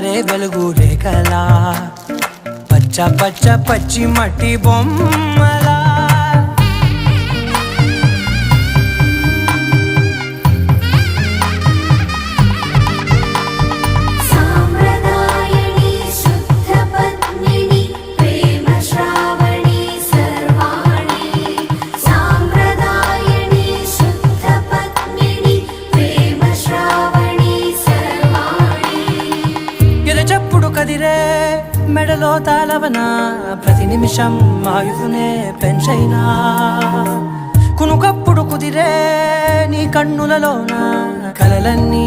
పారే వెలుగు రేఖలా పచ్చ పచ్చ పచ్చి మట్టి బొమ్మలా చెప్పుడు కదిరే మెడలో తాళవన ప్రతి నిమిషం ఆయుధునే పెంచైనా కునుకప్పుడు కుదిరే నీ కన్నులలోన కలలన్నీ